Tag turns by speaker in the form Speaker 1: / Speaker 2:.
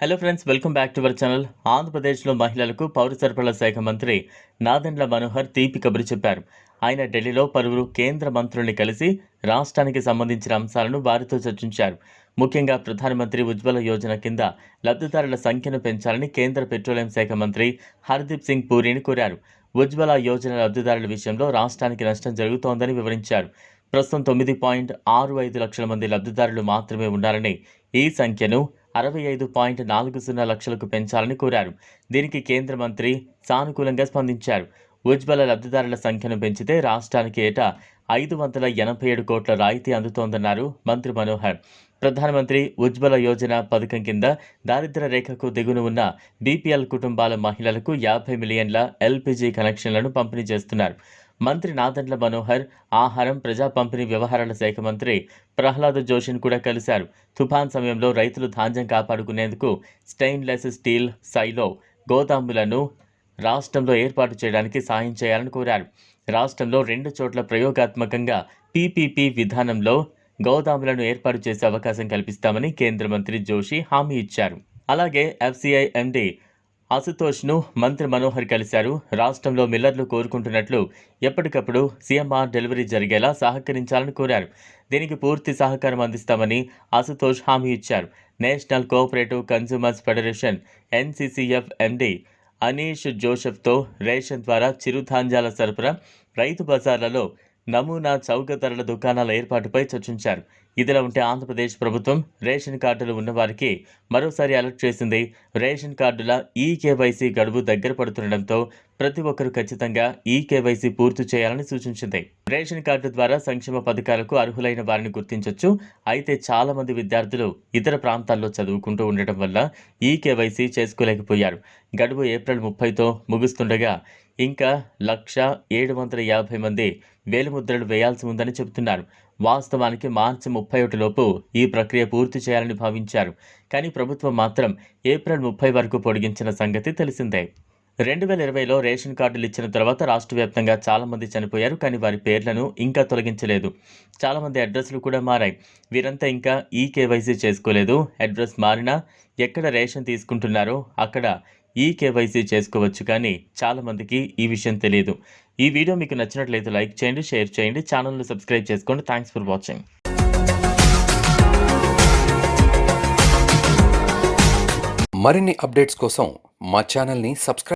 Speaker 1: Hello friends, welcome back to our channel. ఆంధ్రప్రదేశ్లో మహిళలకు పౌర సరఫరాల శాఖ మంత్రి నాదెండ్ల మనోహర్ తీపి కబురు చెప్పారు. ఆయన ఢిల్లీలో పలువురు కేంద్ర మంత్రుల్ని కలిసి రాష్ట్రానికి సంబంధించిన అంశాలను వారితో చర్చించారు. ముఖ్యంగా ప్రధానమంత్రి ఉజ్వల యోజన కింద లబ్ధిదారుల సంఖ్యను పెంచాలని కేంద్ర పెట్రోలియం శాఖ మంత్రి హర్దీప్ సింగ్ పూరిని కోరారు. ఉజ్వల యోజన లబ్ధిదారుల విషయంలో రాష్ట్రానికి నష్టం జరుగుతోందని వివరించారు. ప్రస్తుతం 9.65 లక్షల మంది లబ్ధిదారులు మాత్రమే ఉన్నారని, ఈ సంఖ్యను 65.40 లక్షలకు పెంచాలని కోరారు. దీనికి కేంద్ర మంత్రి సానుకూలంగా స్పందించారు. ఉజ్వల లబ్ధిదారుల సంఖ్యను పెంచితే రాష్ట్రానికి ఏటా 587 కోట్ల రాయితీ అందుతోందన్నారు మంత్రి మనోహర్. ప్రధానమంత్రి ఉజ్వల యోజన పథకం కింద దారిద్ర్య రేఖకు దిగున ఉన్న బీపీఎల్ కుటుంబాల మహిళలకు 50 మిలియన్ల ఎల్పీజీ కనెక్షన్లను పంపిణీ చేస్తున్నారు. మంత్రి నాదెండ్ల మనోహర్ ఆహారం, ప్రజా పంపిణీ వ్యవహారాల శాఖ మంత్రి ప్రహ్లాద్ జోషిని కూడా కలిశారు. తుఫాన్ సమయంలో రైతులు ధాన్యం కాపాడుకునేందుకు స్టెయిన్లెస్ స్టీల్ సైలో గోదాములను రాష్ట్రంలో ఏర్పాటు చేయడానికి సాయం చేయాలని కోరారు. రాష్ట్రంలో 2 చోట్ల ప్రయోగాత్మకంగా పీపీపీ విధానంలో గోదాములను ఏర్పాటు చేసే అవకాశం కల్పిస్తామని కేంద్ర మంత్రి జోషి హామీ ఇచ్చారు. అలాగే ఎఫ్సీఐ ఎండీ అశుతోష్ను మంత్రి మనోహర్ కలిశారు. రాష్ట్రంలో మిల్లర్లు కోరుకుంటున్నట్లు ఎప్పటికప్పుడు సీఎంఆర్ డెలివరీ జరిగేలా సహకరించాలని కోరారు. దీనికి పూర్తి సహకారం అందిస్తామని అశుతోష్ హామీ ఇచ్చారు. National cooperative consumers federation NCCF MD Anish జోసెఫ్తో రేషన్ ద్వారా చిరుధాన్యాల సరఫరా, రైతు బజార్లలో నమూనా చౌక ధరల దుకాణాల ఏర్పాటుపై చర్చించారు. ఇదిలా ఉంటే ఆంధ్రప్రదేశ్ ప్రభుత్వం రేషన్ కార్డులు ఉన్నవారికి మరోసారి అలర్ట్ చేసింది. రేషన్ కార్డుల ఈకేవైసీ గడువు దగ్గర పడుతుండటంతో ప్రతి ఒక్కరూ ఖచ్చితంగా ఈకేవైసీ పూర్తి చేయాలని సూచించింది. రేషన్ కార్డు ద్వారా సంక్షేమ పథకాలకు అర్హులైన వారిని గుర్తించవచ్చు. అయితే చాలా మంది విద్యార్థులు ఇతర ప్రాంతాల్లో చదువుకుంటూ ఉండటం వల్ల ఈకేవైసీ చేసుకోలేకపోయారు. గడువు ఏప్రిల్ 30తో ముగుస్తుండగా ఇంకా 1,750 మంది వేలిముద్రలు వేయాల్సి ఉందని చెబుతున్నారు. వాస్తవానికి మార్చి 31 లోపు ఈ ప్రక్రియ పూర్తి చేయాలని భావించారు. కానీ ప్రభుత్వం మాత్రం ఏప్రిల్ 30 వరకు పొడిగించిన సంగతి తెలిసిందే. 2020లో రేషన్ కార్డులు ఇచ్చిన తర్వాత రాష్ట్ర వ్యాప్తంగా చాలామంది చనిపోయారు. కానీ వారి పేర్లను ఇంకా తొలగించలేదు. చాలామంది అడ్రస్లు కూడా మారాయి. వీరంతా ఇంకా ఈకేవైసీ చేసుకోలేదు. అడ్రస్ మారినా ఎక్కడ రేషన్ తీసుకుంటున్నారో అక్కడ ఈకేవైసీ చేసుకోవచ్చు. కానీ చాలామందికి ఈ విషయం తెలియదు. ఈ వీడియో మీకు నచ్చినట్లయితే లైక్ చేయండి, షేర్ చేయండి, ఛానల్ని సబ్స్క్రైబ్ చేసుకోండి. Thanks for watching.
Speaker 2: మరిన్ని అప్డేట్స్ కోసం మా ఛానల్ని సబ్స్క్రైబ్